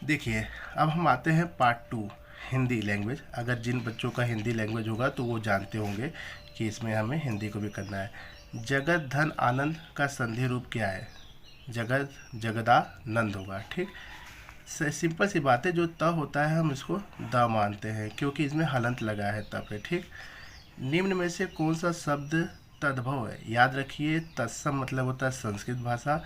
देखिए, अब हम आते हैं पार्ट टू, हिंदी लैंग्वेज। अगर जिन बच्चों का हिंदी लैंग्वेज होगा तो वो जानते होंगे कि इसमें हमें हिंदी को भी करना है। जगत धन आनंद का संधि रूप क्या है? जगत जगदानंद होगा। ठीक, सिंपल सी बात है। जो त होता है हम इसको द मानते हैं क्योंकि इसमें हलंत लगा है तब पे। ठीक, निम्न में से कौन सा शब्द तद्भव है? याद रखिए, तत्सम मतलब होता है संस्कृत भाषा,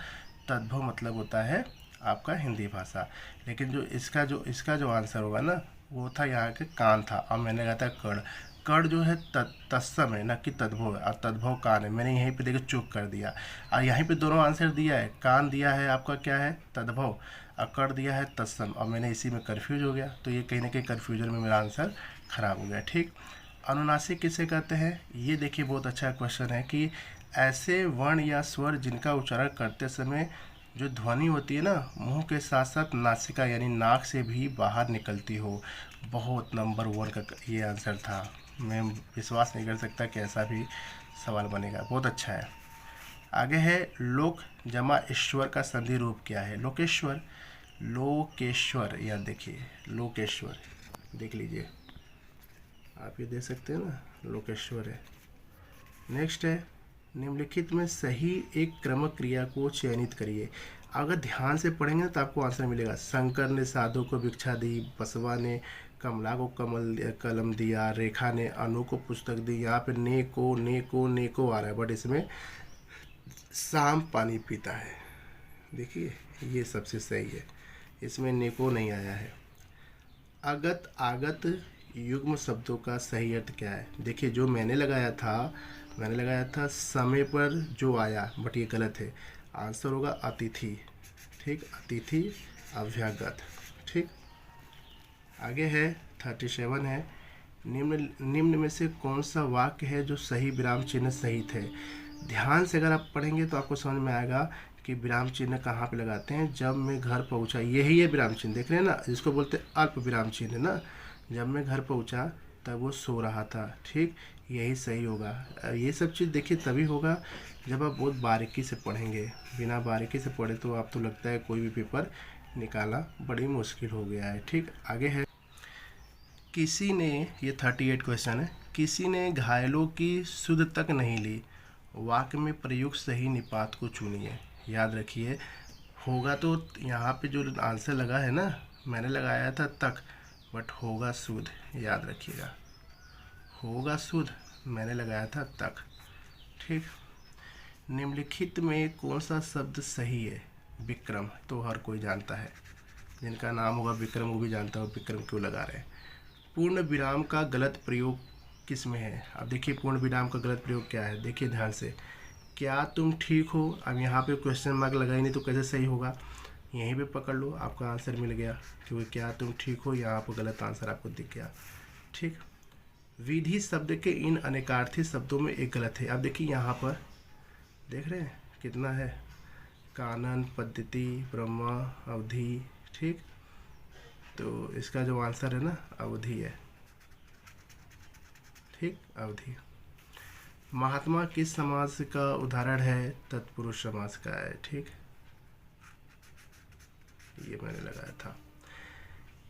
तद्भव मतलब होता है आपका हिंदी भाषा। लेकिन जो इसका जो आंसर होगा ना, वो था यहाँ के कान था, और मैंने कहा था कर्ण। कर्ण जो है तत्सम है ना कि तद्भव है, और तद्भव कान है। मैंने यहीं पे देखिए चूक कर दिया, और यहीं पे दोनों आंसर दिया है। कान दिया है आपका क्या है? तद्भव, और कर्ण दिया है तत्सम, और मैंने इसी में कन्फ्यूज हो गया। तो ये कहीं ना कहीं कन्फ्यूजन में मेरा आंसर खराब हो गया। ठीक, अनुनासिक किसे कहते हैं? ये देखिए बहुत अच्छा क्वेश्चन है कि ऐसे वर्ण या स्वर जिनका उच्चारण करते समय जो ध्वनि होती है ना, मुंह के साथ साथ नासिका यानी नाक से भी बाहर निकलती हो। बहुत नंबर वन का ये आंसर था। मैं विश्वास नहीं कर सकता कि ऐसा भी सवाल बनेगा। बहुत अच्छा है। आगे है लोक जमा ईश्वर का संधि रूप क्या है? लोकेश्वर, लोकेश्वर। या देखिए लोकेश्वर, देख लीजिए, आप ये देख सकते हैं ना, लोकेश्वर है। नेक्स्ट है निम्नलिखित में सही एक क्रमक क्रिया को चयनित करिए। अगर ध्यान से पढ़ेंगे ना तो आपको आंसर मिलेगा। शंकर ने साधु को भिक्षा दी, बसवा ने कमला को कलम दिया, रेखा ने अनु को पुस्तक दी। यहाँ पे ने को आ रहा है, बट इसमें शाम पानी पीता है। देखिए ये सबसे सही है, इसमें ने को नहीं आया है। अगत आगत युग्म शब्दों का सही अर्थ क्या है? देखिए जो मैंने लगाया था समय पर जो आया, बट ये गलत है। आंसर होगा अतिथि। ठीक, अतिथि अभ्यागत। ठीक, आगे है 37 है, निम्न निम्न में से कौन सा वाक्य है जो सही विराम चिन्ह सहित है? ध्यान से अगर आप पढ़ेंगे तो आपको समझ में आएगा कि विराम चिन्ह कहाँ पे लगाते हैं। जब मैं घर पहुँचा, यही है विराम चिन्ह, देख रहे हैं ना, जिसको बोलते हैं अल्प विराम चिन्ह ना। जब मैं घर पहुँचा तब वो सो रहा था। ठीक, यही सही होगा। ये सब चीज़ देखिए तभी होगा जब आप बहुत बारीकी से पढ़ेंगे। बिना बारीकी से पढ़े तो आप तो लगता है कोई भी पेपर निकालना बड़ी मुश्किल हो गया है। ठीक, आगे है किसी ने, ये 38 क्वेश्चन है, किसी ने घायलों की सुध तक नहीं ली। वाक्य में प्रयुक्त सही निपात को चुनिए। याद रखिए, होगा तो यहाँ पे जो आंसर लगा है ना, मैंने लगाया था तक, बट होगा सुध। याद रखिएगा, होगा सुध, मैंने लगाया था तक। ठीक, निम्नलिखित में कौन सा शब्द सही है? विक्रम तो हर कोई जानता है, जिनका नाम होगा विक्रम वो भी जानता हो विक्रम क्यों लगा रहे हैं। पूर्ण विराम का गलत प्रयोग किस में है? अब देखिए पूर्ण विराम का गलत प्रयोग क्या है, देखिए ध्यान से। क्या तुम ठीक हो? अब यहाँ पे क्वेश्चन मार्क लगाई नहीं तो कैसे सही होगा? यहीं पे पकड़ लो, आपका आंसर मिल गया, क्योंकि क्या तुम ठीक हो यहाँ पर गलत आंसर आपको दिख गया। ठीक, विधि शब्द के इन अनेकार्थी शब्दों में एक गलत है। अब देखिए यहाँ पर देख रहे हैं कितना है, कानन, पद्धति, ब्रह्मा, अवधि। ठीक, तो इसका जो आंसर है ना अवधि है। ठीक, अवधि। महात्मा किस समाज का उदाहरण है? तत्पुरुष समाज का है। ठीक, ये मैंने लगाया था।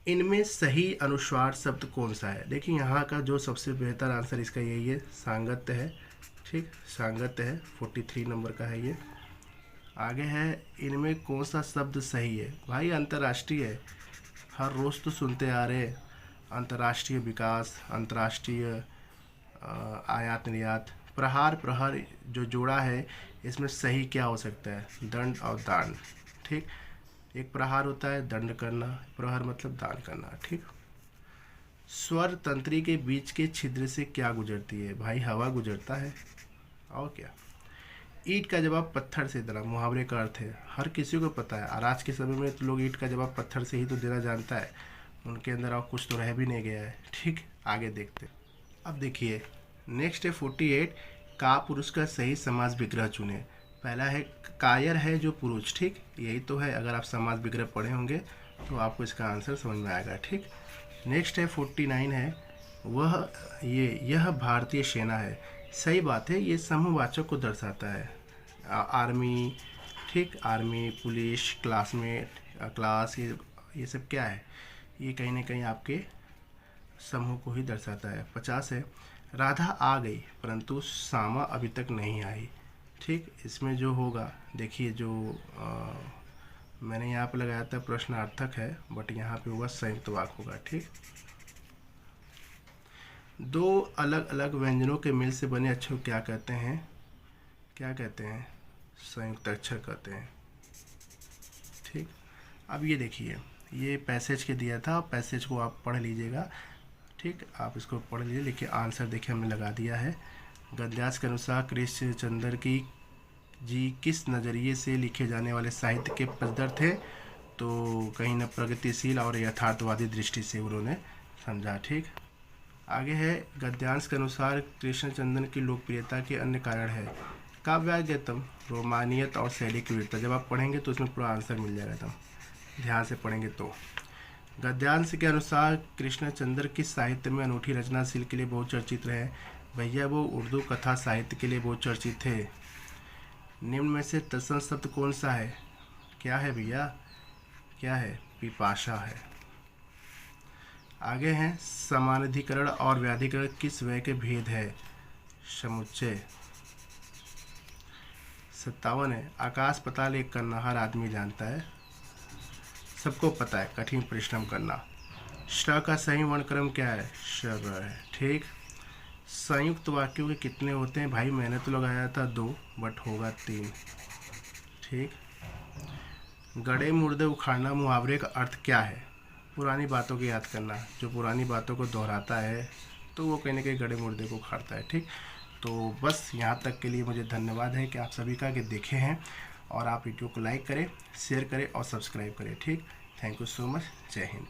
इनमें सही अनुस्वार शब्द कौन सा है? देखिए यहाँ का जो सबसे बेहतर आंसर इसका यही है, सांगत्य है। ठीक, सांगत्य है, 43 नंबर का है ये। आगे है इनमें कौन सा शब्द सही है? भाई अंतर्राष्ट्रीय है, हर रोज़ तो सुनते आ रहे, अंतर्राष्ट्रीय विकास, अंतर्राष्ट्रीय आयात निर्यात। प्रहार प्रहर जो जोड़ा है, इसमें सही क्या हो सकता है? दंड और दान। ठीक, एक प्रहार होता है दंड करना, प्रहर मतलब दान करना। ठीक, स्वर तंत्री के बीच के छिद्र से क्या गुजरती है? भाई हवा गुजरता है, और क्या। ईंट का जवाब पत्थर से देना, मुहावरे का अर्थ है, हर किसी को पता है, और आज के समय में तो लोग ईंट का जवाब पत्थर से ही तो देना जानता है, उनके अंदर और कुछ तो रह भी नहीं गया है। ठीक, आगे देखते। अब देखिए नेक्स्ट है 48, का पुरुष का सही समास विग्रह चुने। पहला है कायर है जो पुरुष। ठीक, यही तो है, अगर आप समास विग्रह पढ़े होंगे तो आपको इसका आंसर समझ में आएगा। ठीक, नेक्स्ट है 49 है, वह यह भारतीय सेना है। सही बात है, ये समूहवाचक को दर्शाता है। आर्मी। ठीक, आर्मी, पुलिस, क्लासमेट, क्लास, ये सब क्या है, ये कहीं ना कहीं आपके समूह को ही दर्शाता है। 50 है, राधा आ गई परंतु श्यामा अभी तक नहीं आई। ठीक, इसमें जो होगा देखिए, जो मैंने यहाँ पे लगाया था प्रश्नार्थक है, बट यहाँ पे होगा संयुक्त वाक्य होगा। ठीक, दो अलग अलग व्यंजनों के मिल से बने अक्षर क्या कहते हैं, क्या कहते हैं, संयुक्त अक्षर कहते हैं। ठीक, अब ये देखिए, ये पैसेज के दिया था, पैसेज को आप पढ़ लीजिएगा। ठीक, आप इसको पढ़ लीजिए। देखिए आंसर देखिए हमने लगा दिया है। गद्यांश के अनुसार कृष्ण चंद्र की जी किस नज़रिए से लिखे जाने वाले साहित्य के पद्धर थे, तो कहीं न प्रगतिशील और यथार्थवादी दृष्टि से उन्होंने समझा। ठीक, आगे है, गद्यांश के अनुसार कृष्णचंद्र की लोकप्रियता के अन्य कारण है काव्यागतम, रोमानियत और शैली की विविधता। जब आप पढ़ेंगे तो उसमें पूरा आंसर मिल जाएगा, एकदम ध्यान से पढ़ेंगे तो। गद्यांश के अनुसार कृष्णचंद्र किस साहित्य में अनूठी रचनाशील के लिए बहुत चर्चित रहे, भैया वो उर्दू कथा साहित्य के लिए बहुत चर्चित थे। निम्न में से तत्सम शब्द कौन सा है, क्या है भैया, क्या है, पिपाशा है। आगे हैं, समानाधिकरण और व्याधिकरण किस व्यय के भेद है, समुच्चय। 57 है, आकाश पाताल एक करना हर आदमी जानता है, सबको पता है कठिन परिश्रम करना। श का सही वर्णक्रम क्या है, श है। ठीक, संयुक्त वाक्यों के कितने होते हैं भाई, मैंने तो लगाया था 2 बट होगा 3। ठीक, गड़े मुर्दे उखाड़ना मुहावरे का अर्थ क्या है, पुरानी बातों को याद करना। जो पुरानी बातों को दोहराता है तो वो कहीं ना कहीं गड़े मुर्दे को उखाड़ता है। ठीक, तो बस यहाँ तक के लिए मुझे धन्यवाद है कि आप सभी का कि देखे हैं, और आप वीडियो को लाइक करें, शेयर करें और सब्सक्राइब करें। ठीक, थैंक यू सो मच, जय हिंद।